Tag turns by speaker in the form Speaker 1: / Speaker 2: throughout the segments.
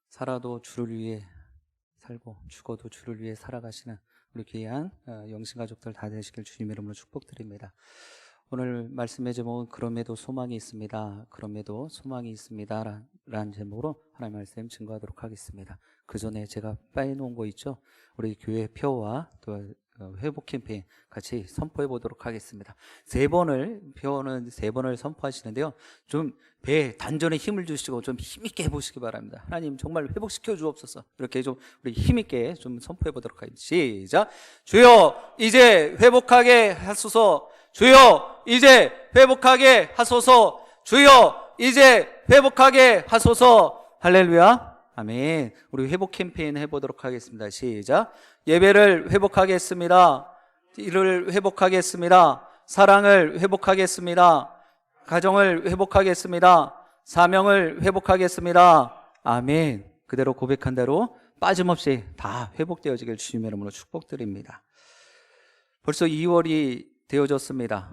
Speaker 1: 살아도 주를 위해 살고 죽어도 주를 위해 살아가시는 우리 귀한 영신가족들 다 되시길 주님 이름으로 축복드립니다. 오늘 말씀의 제목은 그럼에도 소망이 있습니다. 그럼에도 소망이 있습니다 라는 제목으로 하나님의 말씀 증거하도록 하겠습니다. 그 전에 제가 빼놓은 거 있죠? 우리 교회 표와 또 회복 캠페인 같이 선포해 보도록 하겠습니다. 표는 세 번을 선포하시는데요, 좀 배에 단전에 힘을 주시고 좀 힘있게 해보시기 바랍니다. 하나님 정말 회복시켜 주옵소서. 이렇게 좀 우리 힘있게 좀 선포해 보도록 하겠습니다. 시작. 주여 이제 회복하게 하소서. 주여 이제 회복하게 하소서. 주여 이제 회복하게 하소서. 할렐루야. 아멘. 우리 회복 캠페인 해보도록 하겠습니다. 시작. 예배를 회복하겠습니다. 일을 회복하겠습니다. 사랑을 회복하겠습니다. 가정을 회복하겠습니다. 사명을 회복하겠습니다. 아멘. 그대로 고백한 대로 빠짐없이 다 회복되어지길 주님의 이름으로 축복드립니다. 벌써 2월이 되어졌습니다.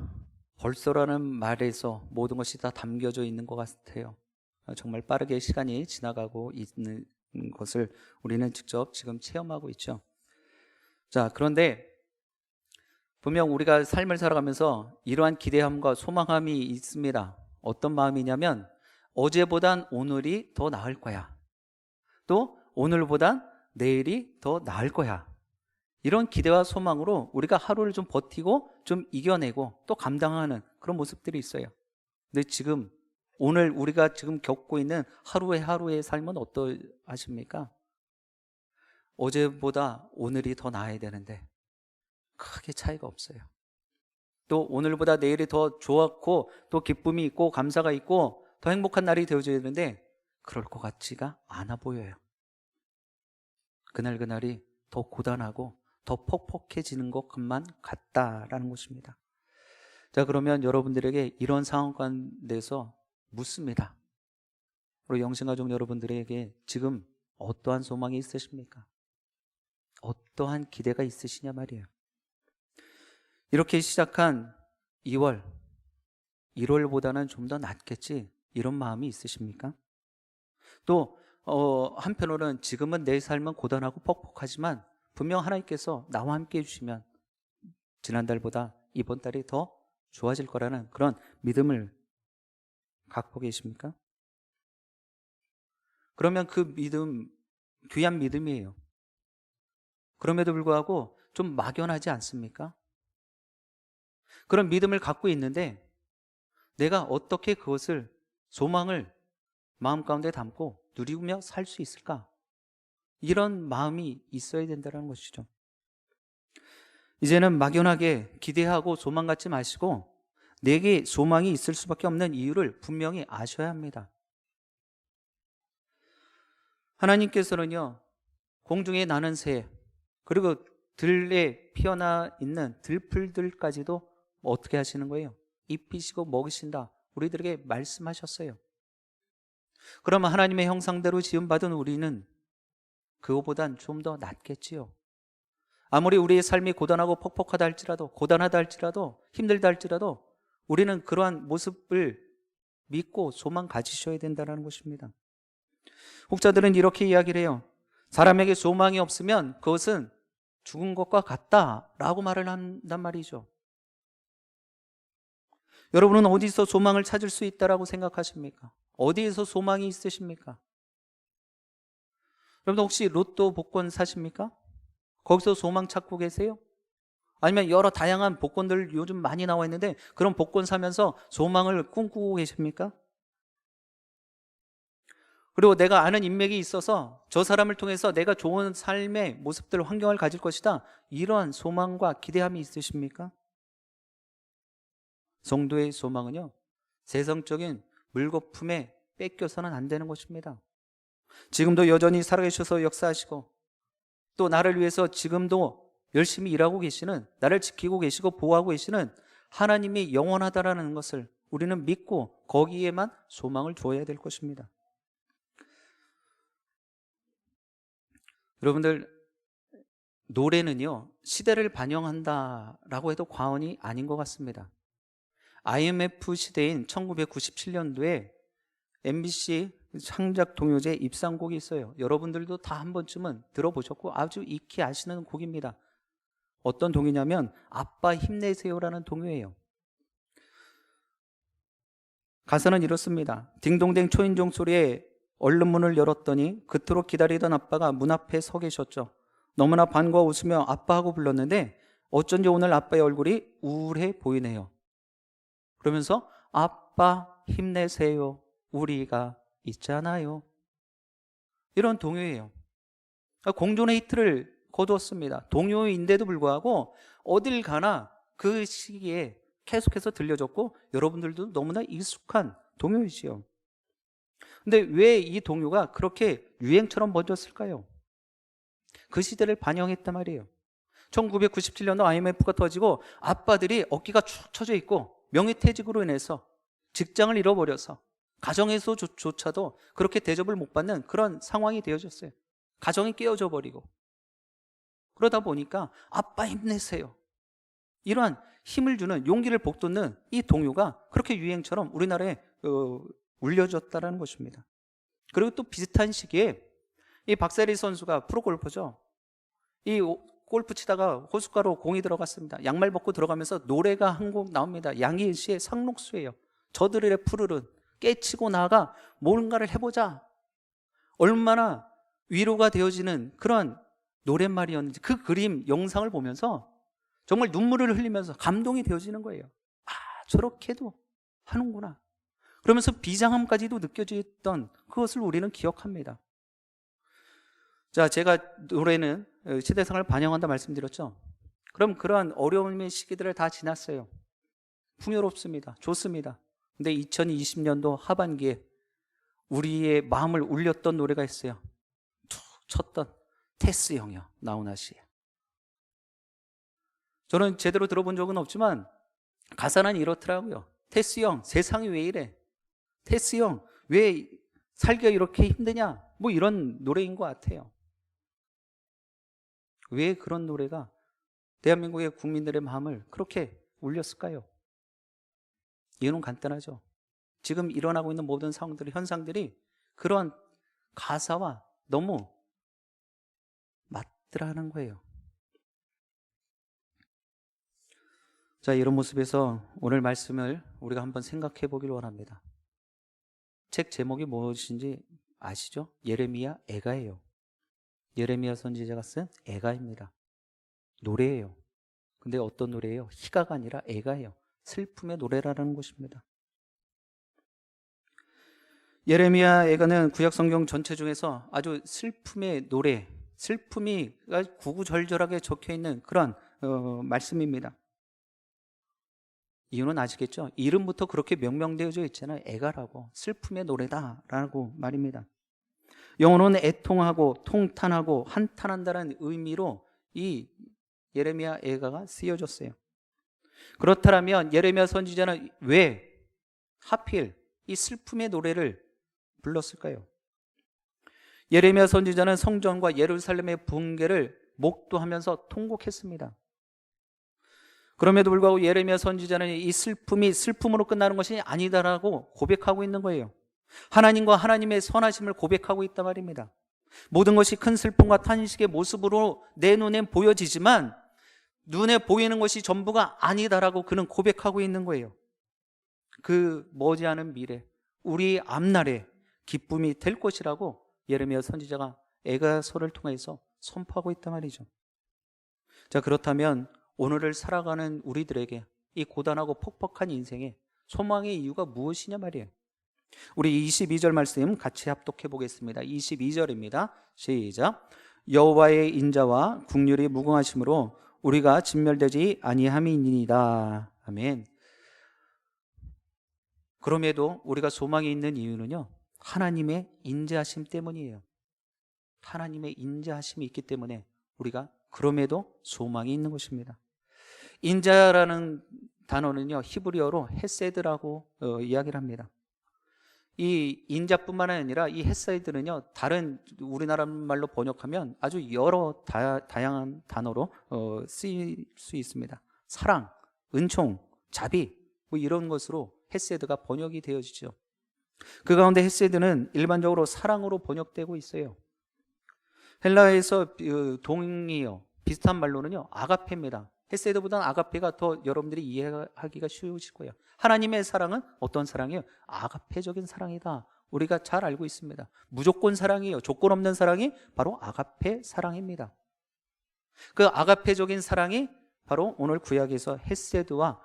Speaker 1: 벌써라는 말에서 모든 것이 다 담겨져 있는 것 같아요. 정말 빠르게 시간이 지나가고 있는 것을 우리는 직접 지금 체험하고 있죠. 자, 그런데 분명 우리가 삶을 살아가면서 이러한 기대함과 소망함이 있습니다. 어떤 마음이냐면 어제보단 오늘이 더 나을 거야. 또 오늘보단 내일이 더 나을 거야. 이런 기대와 소망으로 우리가 하루를 좀 버티고 좀 이겨내고 또 감당하는 그런 모습들이 있어요. 근데 지금 오늘 우리가 지금 겪고 있는 하루의 삶은 어떠하십니까? 어제보다 오늘이 더 나아야 되는데 크게 차이가 없어요. 또 오늘보다 내일이 더 좋았고 또 기쁨이 있고 감사가 있고 더 행복한 날이 되어져야 되는데 그럴 것 같지가 않아 보여요. 그날이 더 고단하고 더 퍽퍽해지는 것만 같다라는 것입니다. 자, 그러면 여러분들에게 이런 상황 가운데서 묻습니다. 우리 영신가족 여러분들에게 지금 어떠한 소망이 있으십니까? 어떠한 기대가 있으시냐 말이에요. 이렇게 시작한 2월, 1월보다는 좀 더 낫겠지, 이런 마음이 있으십니까? 또 한편으로는 지금은 내 삶은 고단하고 퍽퍽하지만 분명 하나님께서 나와 함께 해주시면 지난달보다 이번 달이 더 좋아질 거라는 그런 믿음을 갖고 계십니까? 그러면 그 믿음, 귀한 믿음이에요. 그럼에도 불구하고 좀 막연하지 않습니까? 그런 믿음을 갖고 있는데 내가 어떻게 그것을, 소망을 마음 가운데 담고 누리며 살 수 있을까? 이런 마음이 있어야 된다는 것이죠. 이제는 막연하게 기대하고 소망 갖지 마시고 내게 소망이 있을 수밖에 없는 이유를 분명히 아셔야 합니다. 하나님께서는요, 공중에 나는 새, 그리고 들에 피어나 있는 들풀들까지도 어떻게 하시는 거예요? 입히시고 먹이신다, 우리들에게 말씀하셨어요. 그러면 하나님의 형상대로 지음받은 우리는 그거보단 좀 더 낫겠지요. 아무리 우리의 삶이 고단하고 퍽퍽하다 할지라도 힘들다 할지라도 우리는 그러한 모습을 믿고 소망 가지셔야 된다는 것입니다. 혹자들은 이렇게 이야기를 해요. 사람에게 소망이 없으면 그것은 죽은 것과 같다라고 말을 한단 말이죠. 여러분은 어디서 소망을 찾을 수 있다라고 생각하십니까? 어디에서 소망이 있으십니까? 여러분 혹시 로또 복권 사십니까? 거기서 소망 찾고 계세요? 아니면 여러 다양한 복권들 요즘 많이 나와 있는데 그런 복권 사면서 소망을 꿈꾸고 계십니까? 그리고 내가 아는 인맥이 있어서 저 사람을 통해서 내가 좋은 삶의 모습들, 환경을 가질 것이다, 이러한 소망과 기대함이 있으십니까? 성도의 소망은요, 세상적인 물거품에 뺏겨서는 안 되는 것입니다. 지금도 여전히 살아계셔서 역사하시고 또 나를 위해서 지금도 열심히 일하고 계시는, 나를 지키고 계시고 보호하고 계시는 하나님이 영원하다라는 것을 우리는 믿고 거기에만 소망을 두어야 될 것입니다. 여러분들, 노래는요, 시대를 반영한다라고 해도 과언이 아닌 것 같습니다. IMF 시대인 1997년도에 MBC 창작 동요제 입상곡이 있어요. 여러분들도 다 한 번쯤은 들어보셨고 아주 익히 아시는 곡입니다. 어떤 동요냐면 아빠 힘내세요라는 동요예요. 가사는 이렇습니다. 딩동댕 초인종 소리에 얼른 문을 열었더니 그토록 기다리던 아빠가 문 앞에 서 계셨죠. 너무나 반가워 웃으며 아빠하고 불렀는데 어쩐지 오늘 아빠의 얼굴이 우울해 보이네요. 그러면서 아빠 힘내세요. 우리가 있잖아요. 이런 동요예요. 공존의 히트를 거두었습니다. 동요인데도 불구하고 어딜 가나 그 시기에 계속해서 들려졌고 여러분들도 너무나 익숙한 동요이지요. 근데 왜 이 동요가 그렇게 유행처럼 번졌을까요? 그 시대를 반영했단 말이에요. 1997년도 IMF가 터지고 아빠들이 어깨가 축 처져 있고 명예퇴직으로 인해서 직장을 잃어버려서 가정에서조차도 그렇게 대접을 못 받는 그런 상황이 되어졌어요. 가정이 깨어져 버리고. 그러다 보니까 아빠 힘내세요. 이러한 힘을 주는, 용기를 북돋는 이 동요가 그렇게 유행처럼 우리나라에 울려졌다는 것입니다. 그리고 또 비슷한 시기에 이 박세리 선수가 프로골퍼죠. 이 골프 치다가 호숫가로 공이 들어갔습니다. 양말 벗고 들어가면서 노래가 한 곡 나옵니다. 양희은 씨의 상록수예요. 저들의 푸르른 깨치고 나가 뭔가를 해보자. 얼마나 위로가 되어지는 그런 노랫말이었는지 그 그림 영상을 보면서 정말 눈물을 흘리면서 감동이 되어지는 거예요. 아, 저렇게도 하는구나. 그러면서 비장함까지도 느껴졌던 그것을 우리는 기억합니다. 자, 제가 노래는 시대상을 반영한다 말씀드렸죠. 그럼 그러한 어려움의 시기들을 다 지났어요. 풍요롭습니다. 좋습니다. 근데 2020년도 하반기에 우리의 마음을 울렸던 노래가 있어요. 툭 쳤던 테스 형이요. 나훈아 씨. 저는 제대로 들어본 적은 없지만 가사는 이렇더라고요. 테스 형, 세상이 왜 이래? 테스 형, 왜 살기가 이렇게 힘드냐? 뭐 이런 노래인 것 같아요. 왜 그런 노래가 대한민국의 국민들의 마음을 그렇게 울렸을까요? 이유는 간단하죠. 지금 일어나고 있는 모든 상황들이, 현상들이 그런 가사와 너무 맞더라는 거예요. 자, 이런 모습에서 오늘 말씀을 우리가 한번 생각해 보기를 원합니다. 책 제목이 무엇인지 아시죠? 예레미야 애가예요. 예레미야 선지자가 쓴 애가입니다. 노래예요. 근데 어떤 노래예요? 희가가 아니라 애가예요. 슬픔의 노래라는 것입니다. 예레미야 애가는 구약 성경 전체 중에서 아주 슬픔의 노래, 슬픔이 구구절절하게 적혀 있는 그런 말씀입니다. 이유는 아시겠죠? 이름부터 그렇게 명명되어져 있잖아요. 애가라고, 슬픔의 노래다라고 말입니다. 영어로는 애통하고 통탄하고 한탄한다는 의미로 이 예레미야 애가가 쓰여졌어요. 그렇다면 예레미야 선지자는 왜 하필 이 슬픔의 노래를 불렀을까요? 예레미야 선지자는 성전과 예루살렘의 붕괴를 목도하면서 통곡했습니다. 그럼에도 불구하고 예레미야 선지자는 이 슬픔이 슬픔으로 끝나는 것이 아니다라고 고백하고 있는 거예요. 하나님과 하나님의 선하심을 고백하고 있단 말입니다. 모든 것이 큰 슬픔과 탄식의 모습으로 내 눈엔 보여지지만 눈에 보이는 것이 전부가 아니다라고 그는 고백하고 있는 거예요. 그 머지않은 미래, 우리 앞날에 기쁨이 될 것이라고 예레미야 선지자가 애가서를 통해서 선포하고 있단 말이죠. 자, 그렇다면 오늘을 살아가는 우리들에게 이 고단하고 퍽퍽한 인생에 소망의 이유가 무엇이냐 말이에요. 우리 22절 말씀 같이 합독해 보겠습니다. 22절입니다. 시작. 여호와의 인자와 국률이 무궁하심으로 우리가 진멸되지 아니함이니이다. 아멘. 그럼에도 우리가 소망이 있는 이유는요, 하나님의 인자하심 때문이에요. 하나님의 인자하심이 있기 때문에 우리가 그럼에도 소망이 있는 것입니다. 인자라는 단어는요, 히브리어로 헤세드라고 이야기를 합니다. 이 인자뿐만 아니라 이 헤세드는요, 다른 우리나라 말로 번역하면 아주 여러 다양한 단어로 쓰일 수 있습니다. 사랑, 은총, 자비, 뭐 이런 것으로 헤세드가 번역이 되어지죠. 그 가운데 헤세드는 일반적으로 사랑으로 번역되고 있어요. 헬라에서 동의어 비슷한 말로는요 아가페입니다. 헤세드보다는 아가페가 더 여러분들이 이해하기가 쉬우실 거예요. 하나님의 사랑은 어떤 사랑이에요? 아가페적인 사랑이다. 우리가 잘 알고 있습니다. 무조건 사랑이에요. 조건 없는 사랑이 바로 아가페 사랑입니다. 그 아가페적인 사랑이 바로 오늘 구약에서 헤세드와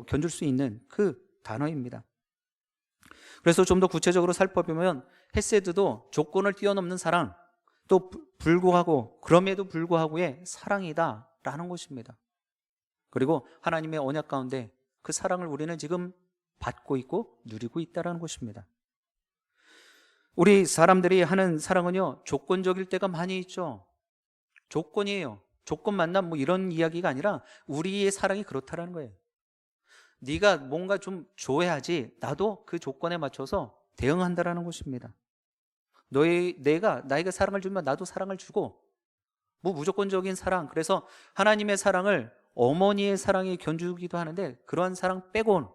Speaker 1: 견줄 수 있는 그 단어입니다. 그래서 좀 더 구체적으로 살펴보면 헤세드도 조건을 뛰어넘는 사랑, 또 불구하고 그럼에도 불구하고의 사랑이다라는 것입니다. 그리고 하나님의 언약 가운데 그 사랑을 우리는 지금 받고 있고 누리고 있다는 것입니다. 우리 사람들이 하는 사랑은요 조건적일 때가 많이 있죠. 조건이에요. 조건 만남 뭐 이런 이야기가 아니라 우리의 사랑이 그렇다는 거예요. 네가 뭔가 좀 줘야지 나도 그 조건에 맞춰서 대응한다라는 것입니다. 내가 나에게 사랑을 주면 나도 사랑을 주고, 뭐 무조건적인 사랑. 그래서 하나님의 사랑을 어머니의 사랑이 견주기도 하는데 그러한 사랑 빼곤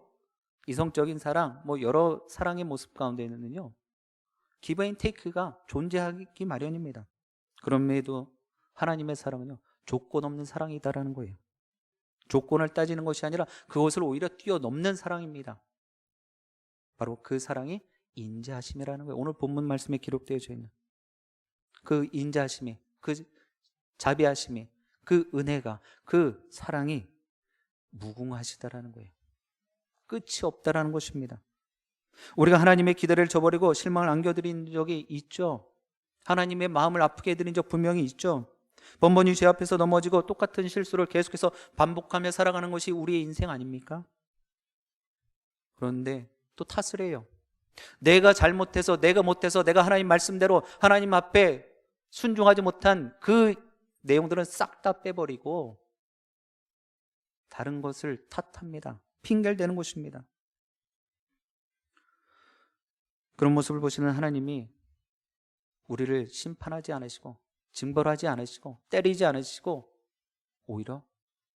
Speaker 1: 이성적인 사랑, 뭐 여러 사랑의 모습 가운데는요 기브 앤 테이크가 존재하기 마련입니다. 그럼에도 하나님의 사랑은요 조건 없는 사랑이다라는 거예요. 조건을 따지는 것이 아니라 그것을 오히려 뛰어넘는 사랑입니다. 바로 그 사랑이 인자하심이라는 거예요. 오늘 본문 말씀에 기록되어져 있는 그 인자하심이, 그 자비하심이, 그 은혜가, 그 사랑이 무궁하시다라는 거예요. 끝이 없다라는 것입니다. 우리가 하나님의 기대를 저버리고 실망을 안겨드린 적이 있죠. 하나님의 마음을 아프게 해드린 적 분명히 있죠. 번번이 죄 앞에서 넘어지고 똑같은 실수를 계속해서 반복하며 살아가는 것이 우리의 인생 아닙니까? 그런데 또 탓을 해요. 내가 잘못해서, 내가 못해서, 내가 하나님 말씀대로 하나님 앞에 순종하지 못한 그 내용들은 싹 다 빼버리고 다른 것을 탓합니다. 핑계를 대는 것입니다. 그런 모습을 보시는 하나님이 우리를 심판하지 않으시고 징벌하지 않으시고 때리지 않으시고 오히려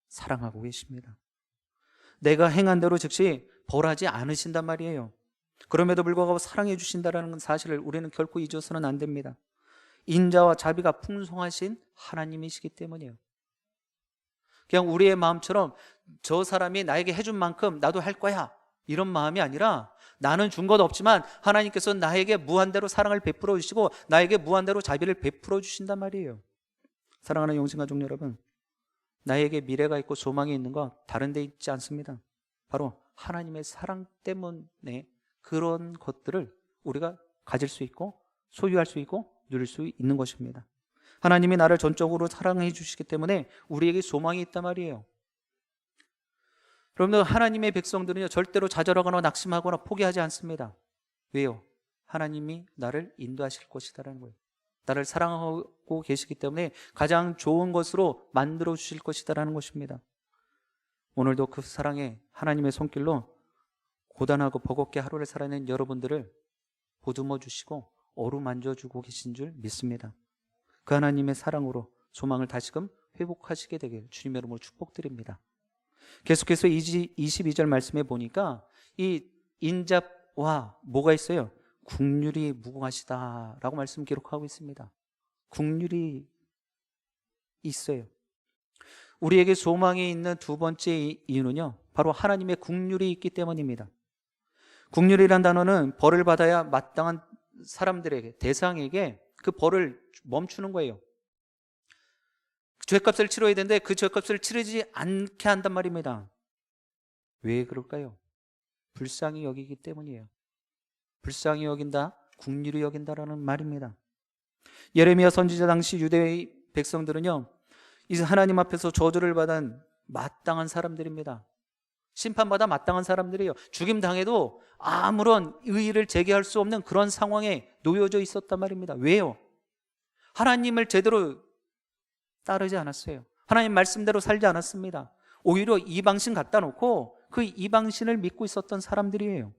Speaker 1: 사랑하고 계십니다. 내가 행한 대로 즉시 벌하지 않으신단 말이에요. 그럼에도 불구하고 사랑해 주신다는 사실을 우리는 결코 잊어서는 안 됩니다. 인자와 자비가 풍성하신 하나님이시기 때문이에요. 그냥 우리의 마음처럼 저 사람이 나에게 해준 만큼 나도 할 거야 이런 마음이 아니라 나는 준 것 없지만 하나님께서 나에게 무한대로 사랑을 베풀어 주시고 나에게 무한대로 자비를 베풀어 주신단 말이에요. 사랑하는 영신가족 여러분, 나에게 미래가 있고 소망이 있는 거 다른 데 있지 않습니다. 바로 하나님의 사랑 때문에 그런 것들을 우리가 가질 수 있고 소유할 수 있고 누릴 수 있는 것입니다. 하나님이 나를 전적으로 사랑해 주시기 때문에 우리에게 소망이 있단 말이에요. 여러분들, 하나님의 백성들은요 절대로 좌절하거나 낙심하거나 포기하지 않습니다. 왜요? 하나님이 나를 인도하실 것이다라는 거예요. 나를 사랑하고 계시기 때문에 가장 좋은 것으로 만들어 주실 것이다라는 것입니다. 오늘도 그 사랑에 하나님의 손길로 고단하고 버겁게 하루를 살아낸 여러분들을 보듬어 주시고 어루만져 주고 계신 줄 믿습니다. 그 하나님의 사랑으로 소망을 다시금 회복하시게 되길 주님의 이름으로 축복드립니다. 계속해서 22절 말씀에 보니까 이 인자와 뭐가 있어요? 국률이 무궁하시다라고 말씀 기록하고 있습니다. 국률이 있어요. 우리에게 소망이 있는 두 번째 이유는요 바로 하나님의 국률이 있기 때문입니다. 국률이란 단어는 벌을 받아야 마땅한 사람들에게, 대상에게 그 벌을 멈추는 거예요. 죄값을 치러야 되는데 그 죄값을 치르지 않게 한단 말입니다. 왜 그럴까요? 불쌍히 여기기 때문이에요. 불쌍히 여긴다, 국률이 여긴다라는 말입니다. 예레미야 선지자 당시 유대의 백성들은요 이제 하나님 앞에서 저주를 받은 마땅한 사람들입니다. 심판받아 마땅한 사람들이에요. 죽임 당해도 아무런 의의를 제기할 수 없는 그런 상황에 놓여져 있었단 말입니다. 왜요? 하나님을 제대로 따르지 않았어요. 하나님 말씀대로 살지 않았습니다. 오히려 이방신 갖다 놓고 그 이방신을 믿고 있었던 사람들이에요.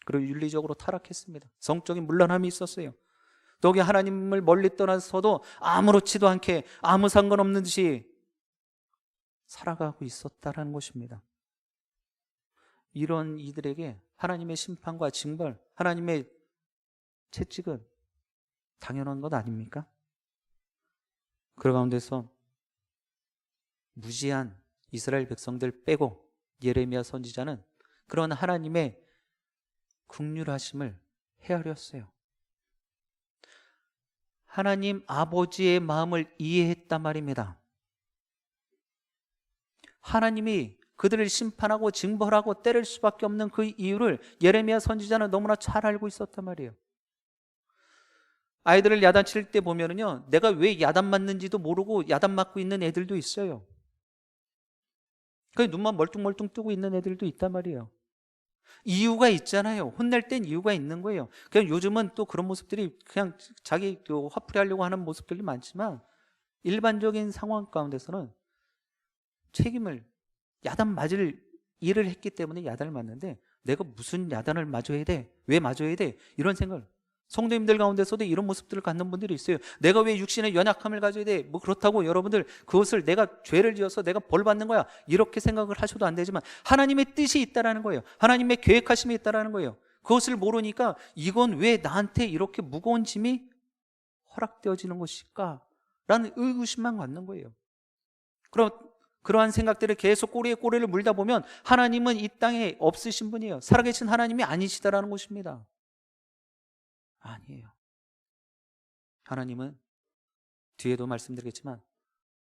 Speaker 1: 그리고 윤리적으로 타락했습니다. 성적인 문란함이 있었어요. 거기 하나님을 멀리 떠나서도 아무렇지도 않게 아무 상관없는 듯이 살아가고 있었다는 것입니다. 이런 이들에게 하나님의 심판과 징벌, 하나님의 채찍은 당연한 것 아닙니까? 그 가운데서 무지한 이스라엘 백성들 빼고 예레미야 선지자는 그런 하나님의 긍휼하심을 헤아렸어요. 하나님 아버지의 마음을 이해했단 말입니다. 하나님이 그들을 심판하고 징벌하고 때릴 수밖에 없는 그 이유를 예레미야 선지자는 너무나 잘 알고 있었단 말이에요. 아이들을 야단칠 때 보면은요, 내가 왜 야단 맞는지도 모르고 야단 맞고 있는 애들도 있어요. 그냥 눈만 멀뚱멀뚱 뜨고 있는 애들도 있단 말이에요. 이유가 있잖아요. 혼낼 땐 이유가 있는 거예요. 그냥 요즘은 또 그런 모습들이 그냥 자기 화풀이 하려고 하는 모습들이 많지만 일반적인 상황 가운데서는 책임을 야단 맞을 일을 했기 때문에 야단을 맞는데 내가 무슨 야단을 맞아야 돼? 왜 맞아야 돼? 이런 생각을 성도님들 가운데서도 이런 모습들을 갖는 분들이 있어요. 내가 왜 육신의 연약함을 가져야 돼? 뭐 그렇다고 여러분들 그것을 내가 죄를 지어서 내가 벌 받는 거야 이렇게 생각을 하셔도 안 되지만 하나님의 뜻이 있다라는 거예요. 하나님의 계획하심이 있다라는 거예요. 그것을 모르니까 이건 왜 나한테 이렇게 무거운 짐이 허락되어지는 것일까? 라는 의구심만 갖는 거예요. 그럼 그러한 생각들을 계속 꼬리에 꼬리를 물다 보면 하나님은 이 땅에 없으신 분이에요. 살아계신 하나님이 아니시다라는 것입니다. 아니에요. 하나님은 뒤에도 말씀드리겠지만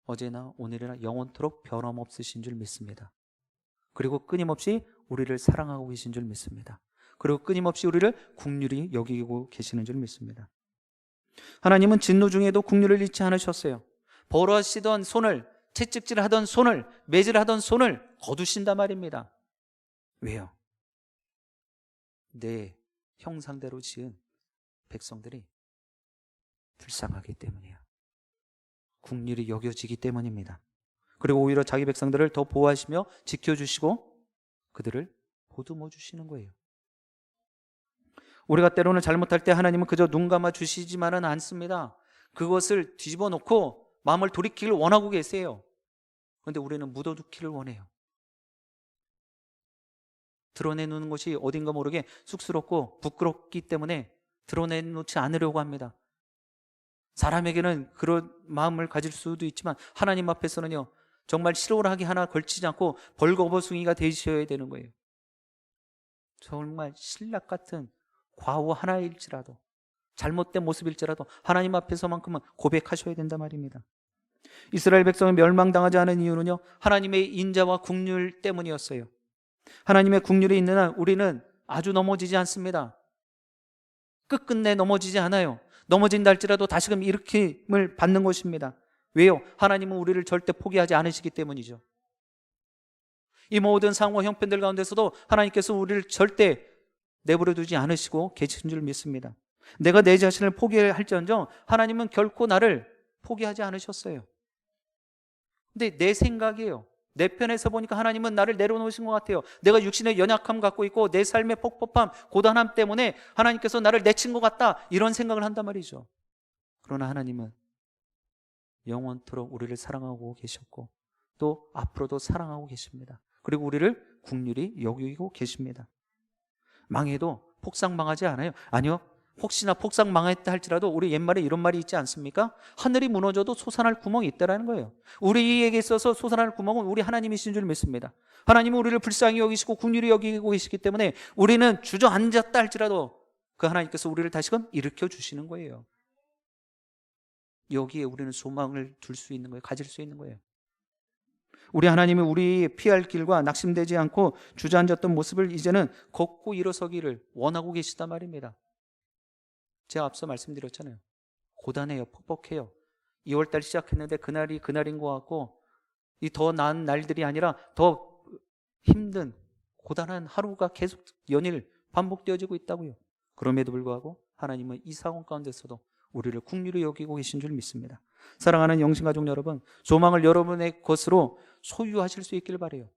Speaker 1: 어제나 오늘이나 영원토록 변함없으신 줄 믿습니다. 그리고 끊임없이 우리를 사랑하고 계신 줄 믿습니다. 그리고 끊임없이 우리를 긍휼히 여기고 계시는 줄 믿습니다. 하나님은 진노 중에도 긍휼을 잃지 않으셨어요. 벌어지던 손을, 채찍질하던 손을, 매질하던 손을 거두신단 말입니다. 왜요? 내 형상대로 지은 백성들이 불쌍하기 때문이에요. 긍휼히 여겨지기 때문입니다. 그리고 오히려 자기 백성들을 더 보호하시며 지켜주시고 그들을 보듬어 주시는 거예요. 우리가 때로는 잘못할 때 하나님은 그저 눈 감아 주시지만은 않습니다. 그것을 뒤집어 놓고 마음을 돌이키길 원하고 계세요. 그런데 우리는 묻어두기를 원해요. 드러내놓는 것이 어딘가 모르게 쑥스럽고 부끄럽기 때문에 드러내놓지 않으려고 합니다. 사람에게는 그런 마음을 가질 수도 있지만 하나님 앞에서는요, 정말 실오라기 하나 걸치지 않고 벌거벗은이가 되셔야 되는 거예요. 정말 신락 같은 과오 하나일지라도, 잘못된 모습일지라도 하나님 앞에서만큼은 고백하셔야 된단 말입니다. 이스라엘 백성이 멸망당하지 않은 이유는요, 하나님의 인자와 긍휼 때문이었어요. 하나님의 긍휼이 있는 한 우리는 아주 넘어지지 않습니다. 끝끝내 넘어지지 않아요. 넘어진다 할지라도 다시금 일으킴을 받는 것입니다. 왜요? 하나님은 우리를 절대 포기하지 않으시기 때문이죠. 이 모든 상황 형편들 가운데서도 하나님께서 우리를 절대 내버려 두지 않으시고 계신 줄 믿습니다. 내가 내 자신을 포기할지언정 하나님은 결코 나를 포기하지 않으셨어요. 근데 내 생각이에요. 내 편에서 보니까 하나님은 나를 내려놓으신 것 같아요. 내가 육신의 연약함 갖고 있고 내 삶의 폭법함, 고단함 때문에 하나님께서 나를 내친 것 같다, 이런 생각을 한단 말이죠. 그러나 하나님은 영원토록 우리를 사랑하고 계셨고 또 앞으로도 사랑하고 계십니다. 그리고 우리를 긍휼히 여기고 계십니다. 망해도 폭삭 망하지 않아요. 아니요, 혹시나 폭삭 망했다 할지라도 우리 옛말에 이런 말이 있지 않습니까? 하늘이 무너져도 솟아날 구멍이 있다는 거예요. 우리에게 있어서 솟아날 구멍은 우리 하나님이신 줄 믿습니다. 하나님은 우리를 불쌍히 여기시고 긍휼히 여기고 계시기 때문에 우리는 주저앉았다 할지라도 그 하나님께서 우리를 다시금 일으켜 주시는 거예요. 여기에 우리는 소망을 둘 수 있는 거예요. 가질 수 있는 거예요. 우리 하나님이 우리 피할 길과 낙심되지 않고 주저앉았던 모습을 이제는 걷고 일어서기를 원하고 계시단 말입니다. 제가 앞서 말씀드렸잖아요. 고단해요. 퍽퍽해요. 2월달 시작했는데 그날이 그날인 것 같고 이 더 나은 날들이 아니라 더 힘든 고단한 하루가 계속 연일 반복되어지고 있다고요. 그럼에도 불구하고 하나님은 이 상황 가운데서도 우리를 긍휼히 여기고 계신 줄 믿습니다. 사랑하는 영신가족 여러분, 소망을 여러분의 것으로 소유하실 수 있기를 바라요.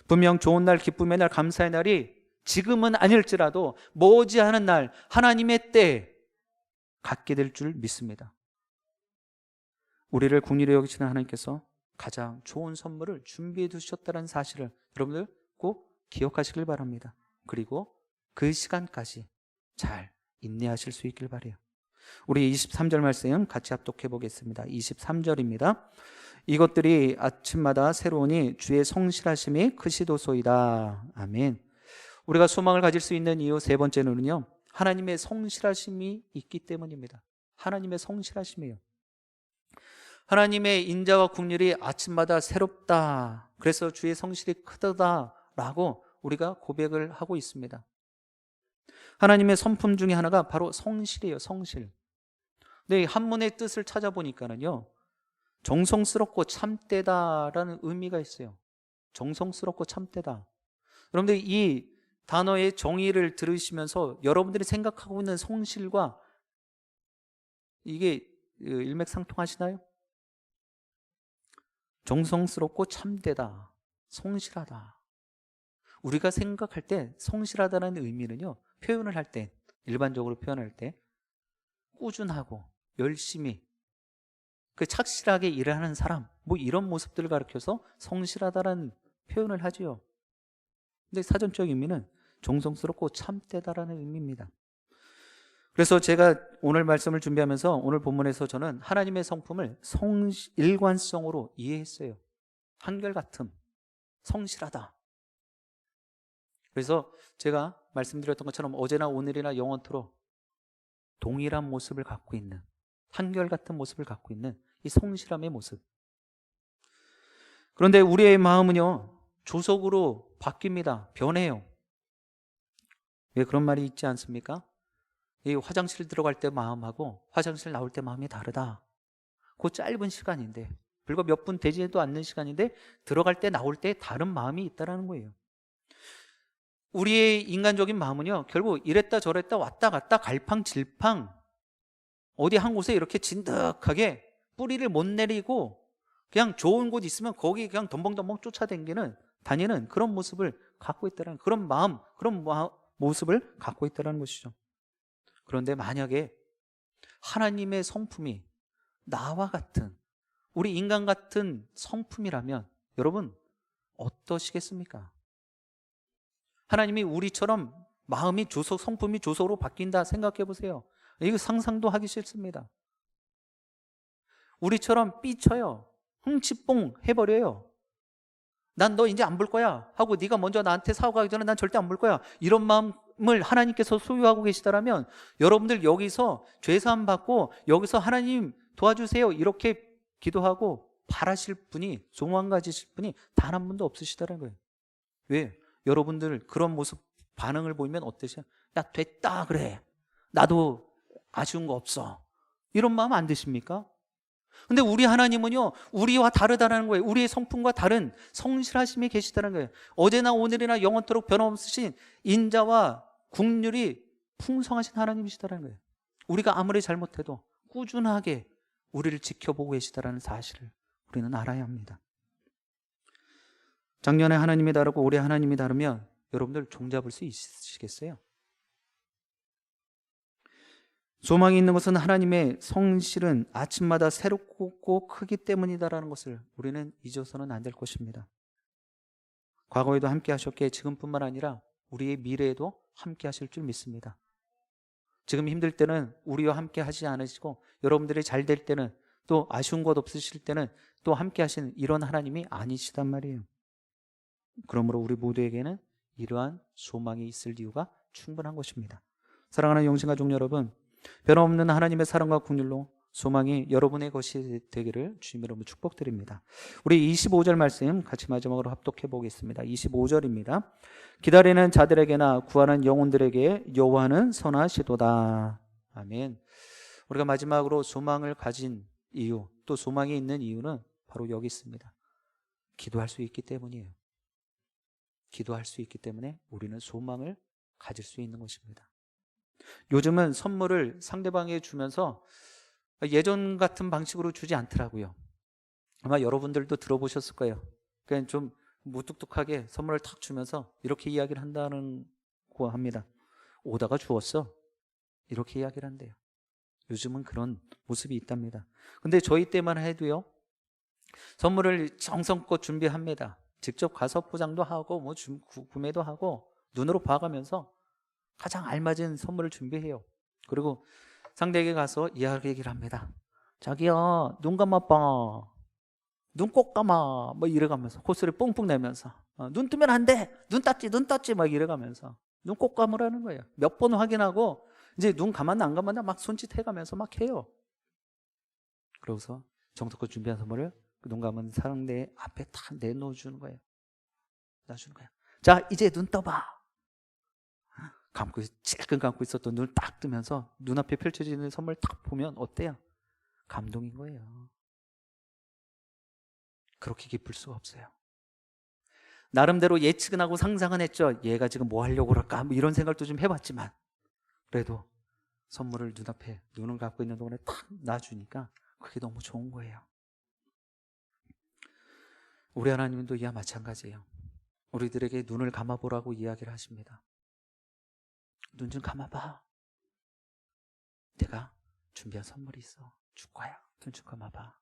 Speaker 1: 분명 좋은 날, 기쁨의 날, 감사의 날이 지금은 아닐지라도 머지않은 날 하나님의 때에 갖게 될 줄 믿습니다. 우리를 긍휼히 여기시는 하나님께서 가장 좋은 선물을 준비해 두셨다는 사실을 여러분들 꼭 기억하시길 바랍니다. 그리고 그 시간까지 잘 인내하실 수 있길 바라요. 우리 23절 말씀 같이 합독해 보겠습니다. 23절입니다. 이것들이 아침마다 새로우니 주의 성실하심이 크시도소이다. 아멘. 우리가 소망을 가질 수 있는 이유 세 번째는요, 하나님의 성실하심이 있기 때문입니다. 하나님의 성실하심이에요. 하나님의 인자와 긍휼이 아침마다 새롭다. 그래서 주의 성실이 크다라고 우리가 고백을 하고 있습니다. 하나님의 성품 중에 하나가 바로 성실이에요. 성실. 근데 한문의 뜻을 찾아보니까는요, 정성스럽고 참되다라는 의미가 있어요. 정성스럽고 참되다. 여러분들 이 단어의 정의를 들으시면서 여러분들이 생각하고 있는 성실과 이게 일맥상통하시나요? 정성스럽고 참되다, 성실하다. 우리가 생각할 때 성실하다는 의미는요, 표현을 할 때, 일반적으로 표현할 때 꾸준하고 열심히 그 착실하게 일을 하는 사람, 뭐 이런 모습들을 가리켜서 성실하다라는 표현을 하지요. 근데 사전적 의미는 정성스럽고 참되다라는 의미입니다. 그래서 제가 오늘 말씀을 준비하면서 오늘 본문에서 저는 하나님의 성품을 일관성으로 이해했어요. 한결같음, 성실하다. 그래서 제가 말씀드렸던 것처럼 어제나 오늘이나 영원토록 동일한 모습을 갖고 있는, 한결같은 모습을 갖고 있는 이 성실함의 모습. 그런데 우리의 마음은요, 조속으로 바뀝니다. 변해요. 왜 그런 말이 있지 않습니까? 이 화장실 들어갈 때 마음하고 화장실 나올 때 마음이 다르다. 그 짧은 시간인데, 불과 몇 분 되지도 않는 시간인데 들어갈 때 나올 때 다른 마음이 있다는 거예요. 우리의 인간적인 마음은요, 결국 이랬다 저랬다 왔다 갔다 갈팡질팡 어디 한 곳에 이렇게 진득하게 뿌리를 못 내리고 그냥 좋은 곳 있으면 거기 그냥 덤벙덤벙 다니는 그런 모습을 갖고 있다는, 그런 마음, 그런 모습을 갖고 있다는 것이죠. 그런데 만약에 하나님의 성품이 나와 같은, 우리 인간 같은 성품이라면 여러분 어떠시겠습니까? 하나님이 우리처럼 마음이 성품이 조속으로 바뀐다 생각해 보세요. 이거 상상도 하기 싫습니다. 우리처럼 삐쳐요. 흥치뽕 해버려요. 난 너 이제 안 볼 거야 하고 네가 먼저 나한테 사과하기 전에 난 절대 안 볼 거야. 이런 마음을 하나님께서 소유하고 계시다면 여러분들 여기서 죄사함 받고 여기서 하나님 도와주세요 이렇게 기도하고 바라실 분이, 소망 가지실 분이 단 한 분도 없으시다는 거예요. 왜? 여러분들 그런 모습 반응을 보이면 어떠세요? 야 됐다 그래, 나도 아쉬운 거 없어, 이런 마음 안 드십니까? 근데 우리 하나님은요, 우리와 다르다는 거예요. 우리의 성품과 다른 성실하심이 계시다는 거예요. 어제나 오늘이나 영원토록 변함없으신 인자와 긍휼이 풍성하신 하나님이시다는 거예요. 우리가 아무리 잘못해도 꾸준하게 우리를 지켜보고 계시다는 사실을 우리는 알아야 합니다. 작년에 하나님이 다르고 올해 하나님이 다르면 여러분들 종잡을 수 있으시겠어요? 소망이 있는 것은 하나님의 성실은 아침마다 새롭고 크기 때문이다라는 것을 우리는 잊어서는 안 될 것입니다. 과거에도 함께 하셨기에 지금뿐만 아니라 우리의 미래에도 함께 하실 줄 믿습니다. 지금 힘들 때는 우리와 함께 하지 않으시고 여러분들이 잘 될 때는, 또 아쉬운 것 없으실 때는 또 함께 하시는 이런 하나님이 아니시단 말이에요. 그러므로 우리 모두에게는 이러한 소망이 있을 이유가 충분한 것입니다. 사랑하는 영신가족 여러분, 변함없는 하나님의 사랑과 긍휼로 소망이 여러분의 것이 되기를 주님 이름으로 축복드립니다. 우리 25절 말씀 같이 마지막으로 합독해 보겠습니다. 25절입니다. 기다리는 자들에게나 구하는 영혼들에게 여호와는 선하시도다. 아멘. 우리가 마지막으로 소망을 가진 이유, 또 소망이 있는 이유는 바로 여기 있습니다. 기도할 수 있기 때문이에요. 기도할 수 있기 때문에 우리는 소망을 가질 수 있는 것입니다. 요즘은 선물을 상대방에게 주면서 예전 같은 방식으로 주지 않더라고요. 아마 여러분들도 들어보셨을 거예요. 그냥 좀 무뚝뚝하게 선물을 탁 주면서 이렇게 이야기를 한다는 거 합니다. 오다가 주웠어, 이렇게 이야기를 한대요. 요즘은 그런 모습이 있답니다. 근데 저희 때만 해도요, 선물을 정성껏 준비합니다. 직접 가서 포장도 하고 뭐 구매도 하고 눈으로 봐가면서 가장 알맞은 선물을 준비해요. 그리고 상대에게 가서 이야기를 합니다. 자기야, 눈 감아봐. 눈 꼭 감아. 뭐 이래가면서 콧소리 뿡뿡 내면서 눈 뜨면 안 돼. 눈 떴지 막 이래가면서 눈 꼭 감으라는 거예요. 몇 번 확인하고 이제 눈 감았나 안 감았나 막 손짓 해가면서 막 해요. 그러고서 정성껏 준비한 선물을 눈 감은 상대 앞에 탁 내놓아주는 거예요. 놔주는 거예요. 자, 이제 눈 떠봐. 찔끔 감고 있었던 눈을 딱 뜨면서 눈앞에 펼쳐지는 선물 딱 보면 어때요? 감동인 거예요. 그렇게 기쁠 수가 없어요. 나름대로 예측은 하고 상상은 했죠. 얘가 지금 뭐 하려고 그럴까? 뭐 이런 생각도 좀 해봤지만 그래도 선물을 눈앞에 눈을 감고 있는 동안에 탁 놔주니까 그게 너무 좋은 거예요. 우리 하나님도 이와 마찬가지예요. 우리들에게 눈을 감아보라고 이야기를 하십니다. 눈 좀 감아봐. 내가 준비한 선물이 있어. 줄 거야. 눈 좀 감아봐.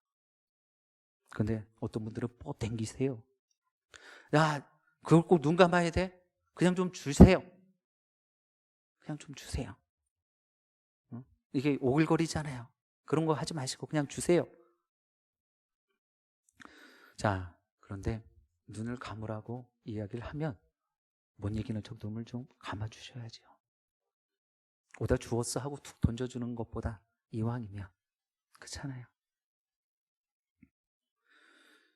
Speaker 1: 근데 어떤 분들은 뻗 땡기세요. 야, 그걸 꼭 눈 감아야 돼? 그냥 좀 주세요. 그냥 좀 주세요. 이게 오글거리잖아요. 그런 거 하지 마시고 그냥 주세요. 자, 그런데 눈을 감으라고 이야기를 하면 못 이기는 척 눈을 좀 감아주셔야죠. 오다 주웠어 하고 툭 던져주는 것보다 이왕이면 그렇잖아요.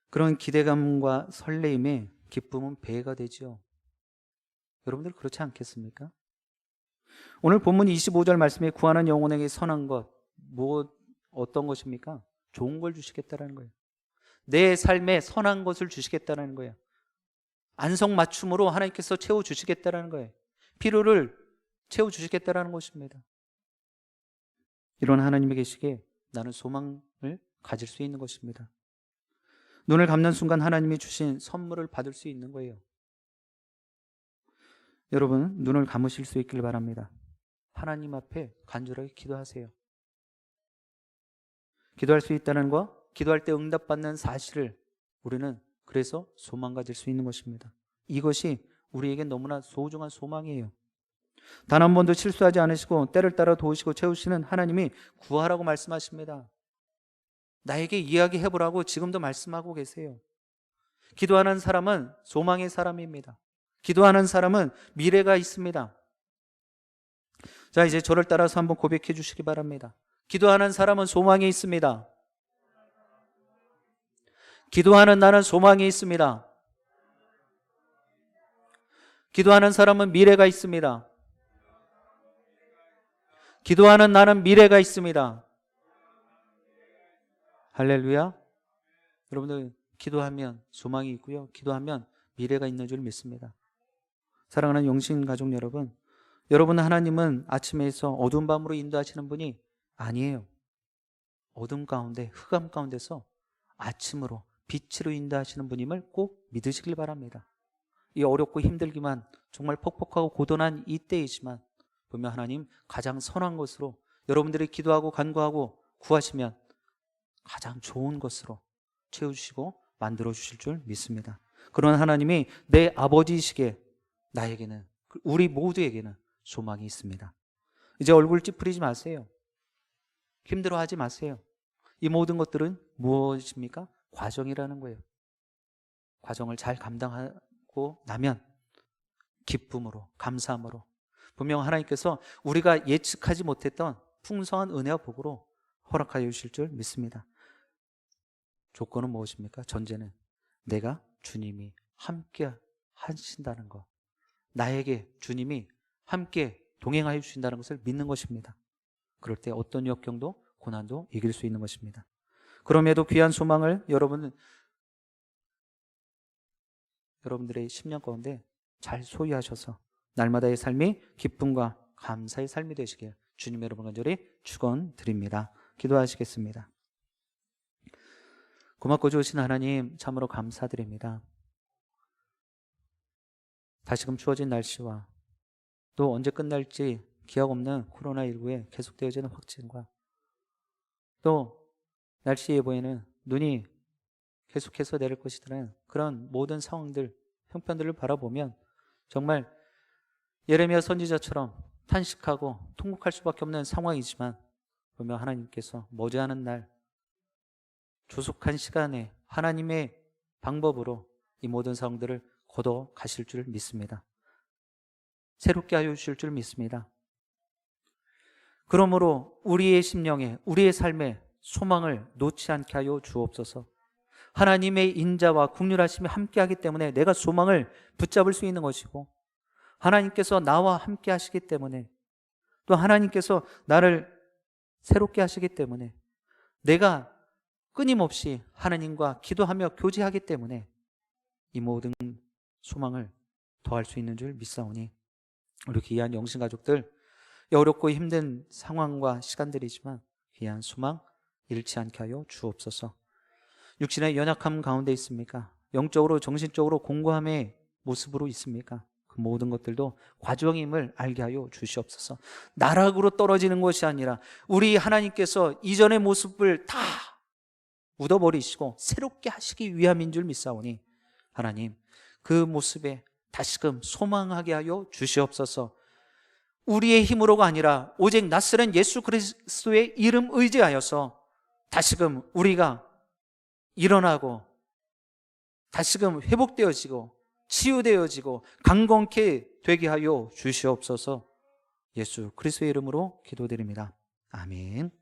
Speaker 1: 그런 기대감과 설레임에 기쁨은 배가 되죠. 여러분들 그렇지 않겠습니까? 오늘 본문 25절 말씀에 구하는 영혼에게 선한 것, 어떤 것입니까? 좋은 걸 주시겠다라는 거예요. 내 삶에 선한 것을 주시겠다라는 거예요. 안성맞춤으로 하나님께서 채워주시겠다라는 거예요. 필요를 채워주시겠다라는 것입니다. 이런 하나님이 계시기에 나는 소망을 가질 수 있는 것입니다. 눈을 감는 순간 하나님이 주신 선물을 받을 수 있는 거예요. 여러분, 눈을 감으실 수 있길 바랍니다. 하나님 앞에 간절하게 기도하세요. 기도할 수 있다는 거, 기도할 때 응답받는 사실을 우리는 그래서 소망 가질 수 있는 것입니다. 이것이 우리에겐 너무나 소중한 소망이에요. 단 한 번도 실수하지 않으시고 때를 따라 도우시고 채우시는 하나님이 구하라고 말씀하십니다. 나에게 이야기해보라고 지금도 말씀하고 계세요. 기도하는 사람은 소망의 사람입니다. 기도하는 사람은 미래가 있습니다. 자, 이제 저를 따라서 한번 고백해 주시기 바랍니다. 기도하는 사람은 소망이 있습니다. 기도하는 나는 소망이 있습니다. 기도하는 사람은 미래가 있습니다. 기도하는 나는 미래가 있습니다. 할렐루야. 여러분들 기도하면 소망이 있고요. 기도하면 미래가 있는 줄 믿습니다. 사랑하는 영신 가족 여러분, 여러분 하나님은 아침에서 어두운 밤으로 인도하시는 분이 아니에요. 어둠 가운데 흑암 가운데서 아침으로 빛으로 인도하시는 분임을 꼭 믿으시길 바랍니다. 이 어렵고 힘들기만 정말 퍽퍽하고 고단한 이때이지만 보면 하나님 가장 선한 것으로 여러분들이 기도하고 간구하고 구하시면 가장 좋은 것으로 채워주시고 만들어주실 줄 믿습니다. 그런 하나님이 내 아버지이시기에 나에게는, 우리 모두에게는 소망이 있습니다. 이제 얼굴 찌푸리지 마세요. 힘들어하지 마세요. 이 모든 것들은 무엇입니까? 과정이라는 거예요. 과정을 잘 감당하고 나면 기쁨으로, 감사함으로 분명 하나님께서 우리가 예측하지 못했던 풍성한 은혜와 복으로 허락하여 주실 줄 믿습니다. 조건은 무엇입니까? 전제는 내가 주님이 함께 하신다는 것, 나에게 주님이 함께 동행하여 주신다는 것을 믿는 것입니다. 그럴 때 어떤 역경도 고난도 이길 수 있는 것입니다. 그럼에도 귀한 소망을 여러분들의 10년 가운데 잘 소유하셔서 날마다의 삶이 기쁨과 감사의 삶이 되시길 주님 여러분 간절히 축원드립니다. 기도하시겠습니다. 고맙고 좋으신 하나님 참으로 감사드립니다. 다시금 추워진 날씨와 또 언제 끝날지 기약 없는 코로나19의 계속되어지는 확진과 또 날씨 예보에는 눈이 계속해서 내릴 것이라는 그런 모든 상황들, 형편들을 바라보면 정말 예레미야 선지자처럼 탄식하고 통곡할 수밖에 없는 상황이지만 보면 하나님께서 머지않은 날 조속한 시간에 하나님의 방법으로 이 모든 상황들을 걷어 가실 줄 믿습니다. 새롭게 하여 주실 줄 믿습니다. 그러므로 우리의 심령에, 우리의 삶에 소망을 놓지 않게 하여 주옵소서. 하나님의 인자와 긍휼하심이 함께하기 때문에 내가 소망을 붙잡을 수 있는 것이고, 하나님께서 나와 함께 하시기 때문에, 또 하나님께서 나를 새롭게 하시기 때문에, 내가 끊임없이 하나님과 기도하며 교제하기 때문에 이 모든 소망을 더할 수 있는 줄 믿사오니, 우리 귀한 영신가족들, 어렵고 힘든 상황과 시간들이지만 귀한 소망 잃지 않게 하여 주옵소서. 육신의 연약함 가운데 있습니까? 영적으로 정신적으로 공고함의 모습으로 있습니까? 그 모든 것들도 과정임을 알게 하여 주시옵소서. 나락으로 떨어지는 것이 아니라 우리 하나님께서 이전의 모습을 다 묻어버리시고 새롭게 하시기 위함인 줄 믿사오니, 하나님 그 모습에 다시금 소망하게 하여 주시옵소서. 우리의 힘으로가 아니라 오직 낫스는 예수 그리스도의 이름 의지하여서 다시금 우리가 일어나고 다시금 회복되어지고 치유되어지고 강건케 되게 하여 주시옵소서. 예수 그리스도의 이름으로 기도드립니다. 아멘.